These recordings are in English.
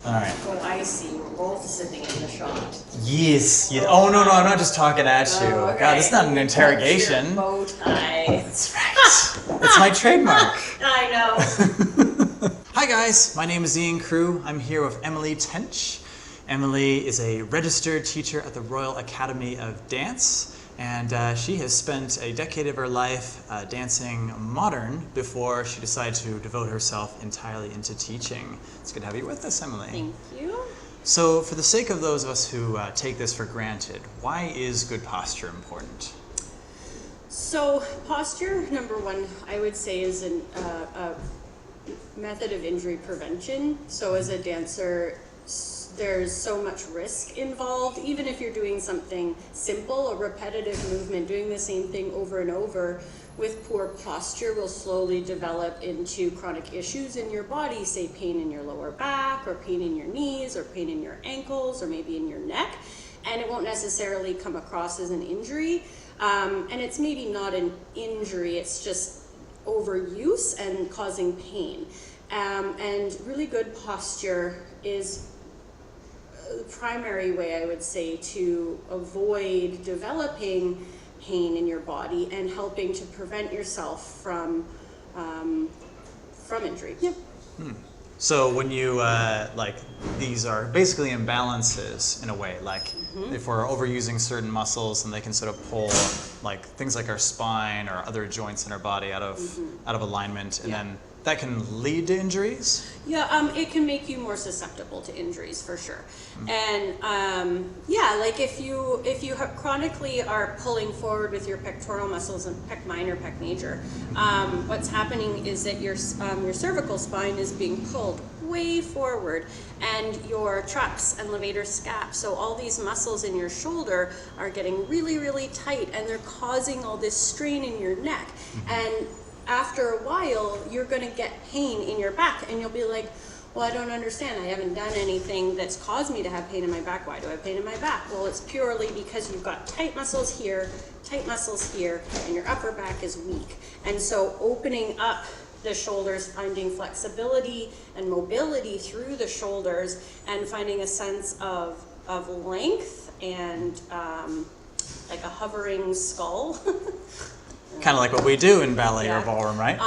All right. Oh, I see. We're both sitting in the shot. Yes. Yes. Oh, no, I'm not just talking at you. Oh, okay. God, this is not an interrogation. Your bow tie. That's right. It's my trademark. I know. Hi guys, my name is Ian Crew. I'm here with Emily Tench. Emily is a registered teacher at the Royal Academy of Dance, and she has spent a decade of her life dancing modern before she decided to devote herself entirely into teaching. It's good to have you with us, Emily. Thank you. So for the sake of those of us who take this for granted, why is good posture important? So posture, number one, I would say is a method of injury prevention. So as a dancer, there's so much risk involved. Even if you're doing something simple, a repetitive movement, doing the same thing over and over, with poor posture will slowly develop into chronic issues in your body, say pain in your lower back, or pain in your knees, or pain in your ankles, or maybe in your neck. And it won't necessarily come across as an injury. And it's maybe not an injury, it's just overuse and causing pain. And really good posture is the primary way, I would say, to avoid developing pain in your body and helping to prevent yourself from injury. Yep. So when you, these are basically imbalances in a way, like if we're overusing certain muscles and they can sort of pull like things like our spine or other joints in our body out of alignment, and then that can lead to injuries? Yeah, it can make you more susceptible to injuries for sure. And like if you chronically are pulling forward with your pectoral muscles and pec minor, pec major, what's happening is that your cervical spine is being pulled way forward, and your trux and levator scap. So all these muscles in your shoulder are getting really, really tight, and they're causing all this strain in your neck. And after a while, you're going to get pain in your back, and you'll be like, well, I don't understand. I haven't done anything that's caused me to have pain in my back. Why do I have pain in my back? Well, it's purely because you've got tight muscles here, and your upper back is weak. And so opening up the shoulders, finding flexibility and mobility through the shoulders, and finding a sense of length and like a hovering skull. Kind of like what we do in ballet or ballroom, right?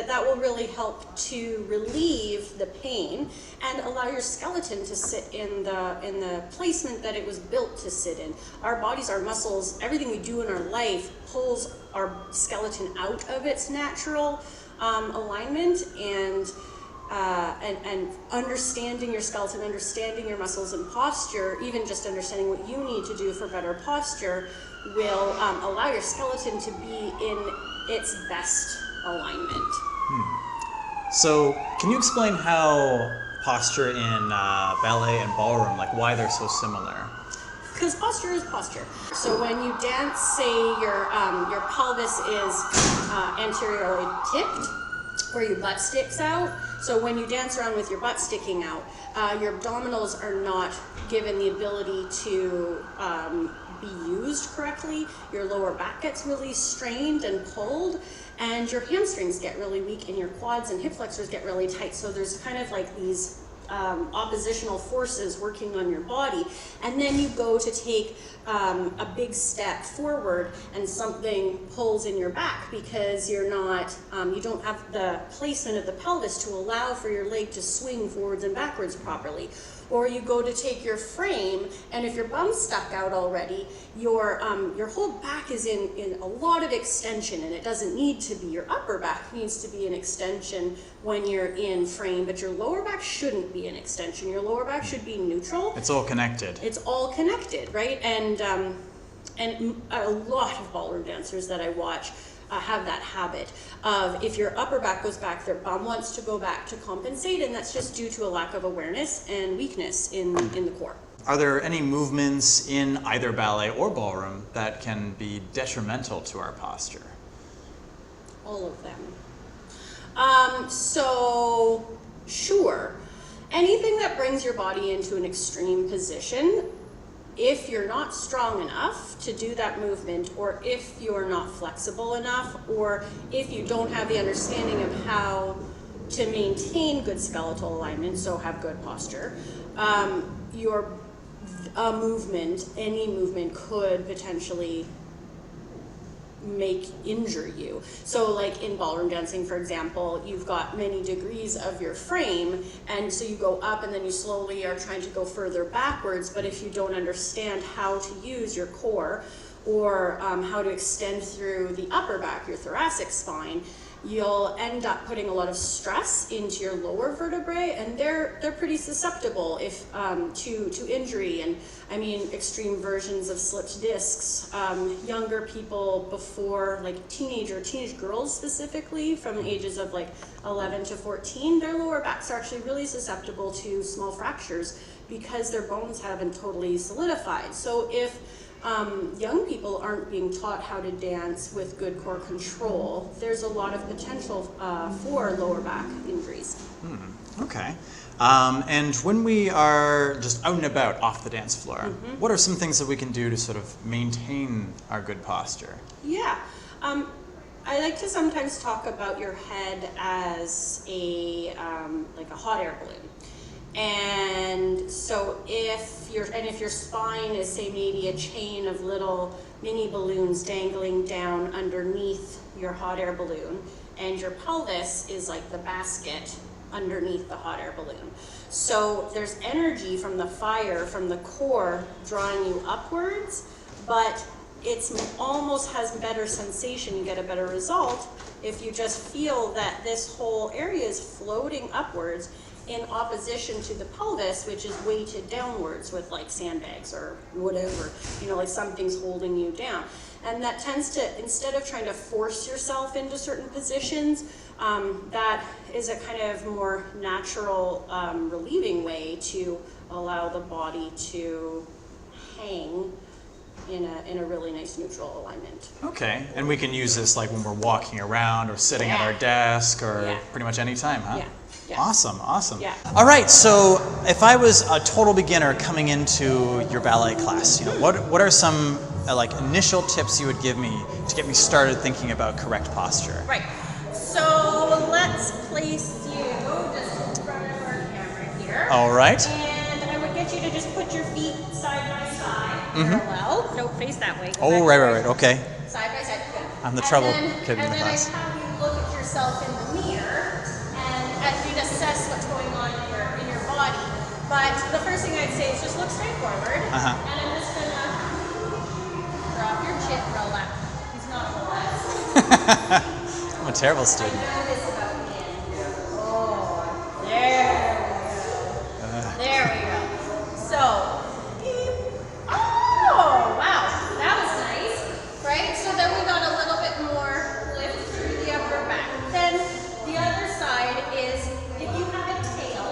That will really help to relieve the pain and allow your skeleton to sit in the placement that it was built to sit in. Our bodies, our muscles, everything we do in our life pulls our skeleton out of its natural alignment, and understanding your skeleton, understanding your muscles and posture, even just understanding what you need to do for better posture, will allow your skeleton to be in its best alignment. So can you explain how posture in ballet and ballroom, like why they're so similar? Because posture is posture. So when you dance, say your pelvis is anteriorly tipped, or your butt sticks out. So when you dance around with your butt sticking out, your abdominals are not given the ability to be used correctly. Your lower back gets really strained and pulled, and your hamstrings get really weak, and your quads and hip flexors get really tight. So there's kind of like these oppositional forces working on your body, and then you go to take a big step forward and something pulls in your back because you're not, you don't have the placement of the pelvis to allow for your leg to swing forwards and backwards properly. Or you go to take your frame, and if your bum's stuck out already, your whole back is in a lot of extension, and it doesn't need to be. Your upper back needs to be an extension when you're in frame, but your lower back shouldn't be an extension. Your lower back should be neutral. It's all connected. It's all connected, right? And a lot of ballroom dancers that I watch have that habit of, if your upper back goes back, their bum wants to go back to compensate, and that's just due to a lack of awareness and weakness in the core. Are there any movements in either ballet or ballroom that can be detrimental to our posture? All of them. So, sure. Anything that brings your body into an extreme position, if you're not strong enough to do that movement, or if you're not flexible enough, or if you don't have the understanding of how to maintain good skeletal alignment, so have good posture, your movement, any movement could potentially injure you. So like in ballroom dancing, for example, you've got many degrees of your frame, and so you go up and then you slowly are trying to go further backwards, but if you don't understand how to use your core or how to extend through the upper back, your thoracic spine, you'll end up putting a lot of stress into your lower vertebrae, and they're pretty susceptible if to injury. And I mean, extreme versions of slipped discs. Younger people before, like teenage girls specifically, from ages of like 11 to 14, their lower backs are actually really susceptible to small fractures because their bones haven't totally solidified. So if young people aren't being taught how to dance with good core control, there's a lot of potential for lower back injuries. Okay. And when we are just out and about off the dance floor, what are some things that we can do to sort of maintain our good posture? Yeah. I like to sometimes talk about your head as a like a hot air balloon. And so if your spine is, say, maybe a chain of little mini balloons dangling down underneath your hot air balloon, and your pelvis is like the basket underneath the hot air balloon. So there's energy from the fire, from the core, drawing you upwards, but it's almost has better sensation. You get a better result if you just feel that this whole area is floating upwards in opposition to the pelvis, which is weighted downwards with like sandbags or whatever, like something's holding you down. And that tends to, instead of trying to force yourself into certain positions, that is a kind of more natural relieving way to allow the body to hang in a really nice neutral alignment. Okay, and we can use this like when we're walking around or sitting at our desk or pretty much any time, huh? Yeah. Yeah. Awesome. Yeah. All right, so if I was a total beginner coming into your ballet class, what are some like initial tips you would give me to get me started thinking about correct posture? Right. So let's place you just in front of our camera here. All right. And I would get you to just put your feet side by side, parallel. Don't face that way. Oh, right. Okay. Side by side. Good. I'm the trouble kid in the class. And then I have you look at yourself in the mirror and you'd assess what's going on in your body. But the first thing I'd say is just look straight forward. And I'm just gonna drop your chin, relax. He's not relaxed. I'm a terrible student. I know this about me. Oh, there we go. There we go. So, oh, wow, that was nice, right? So then we got a little bit more lift through the upper back. Then the other side is, if you have a tail,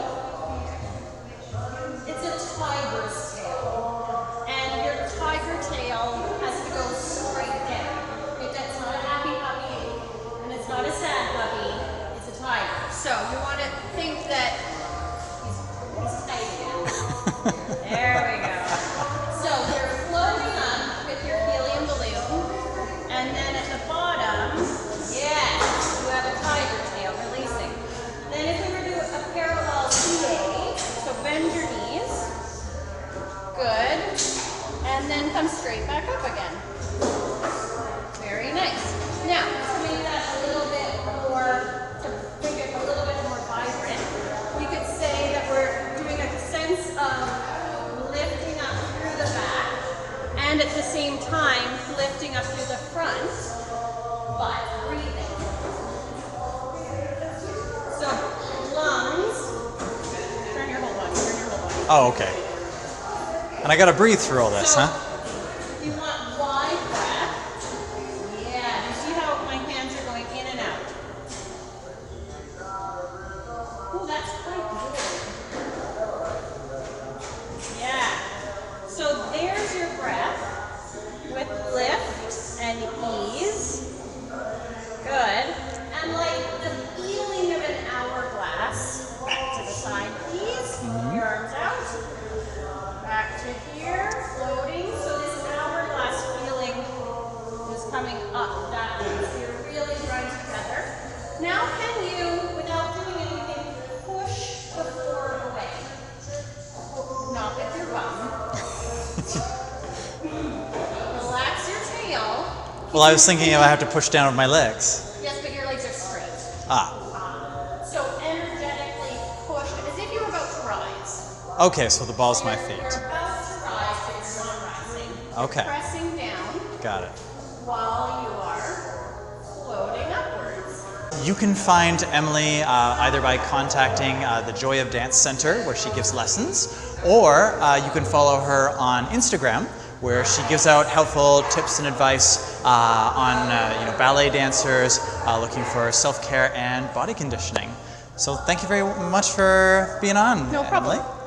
it's a tiger's tail. And your tiger tail has to go straight down. It's not a happy puppy, and it's not a sad puppy, it's a tiger. So you want to think that he's tight again. There we go. So you're floating up with your helium balloon, and then at the bottom, you have a tiger tail releasing. Then if we were to do a parallel PA, so bend your knees, good, and then come straight back up again. Very nice. Now, to make that a little bit more, to make it a little bit more vibrant, we could say that we're doing a sense of lifting up through the back, and at the same time, lifting up through the front, but breathing. So, lungs, turn your whole body. Oh, okay. And I gotta breathe through all this, huh? You want wide breath. Yeah, you see how my hands are going in and out? Oh, that's quite good. Yeah. So there's your breath with lift and ease. Good. And like the feeling of an hourglass. Back to the side, please. Your arms out. Back to here, floating. So Well, I was thinking if I have to push down with my legs. Yes, but your legs are straight. Ah. So energetically push as if you were about to rise. Okay, so the ball's my feet. You're about to rise, but you're not rising. Okay. You're pressing down Got it. while you are floating upwards. You can find Emily either by contacting the Joy of Dance Center, where she gives lessons, or you can follow her on Instagram, where she gives out helpful tips and advice on ballet dancers looking for self-care and body conditioning. So thank you very much for being on, No problem. Emily.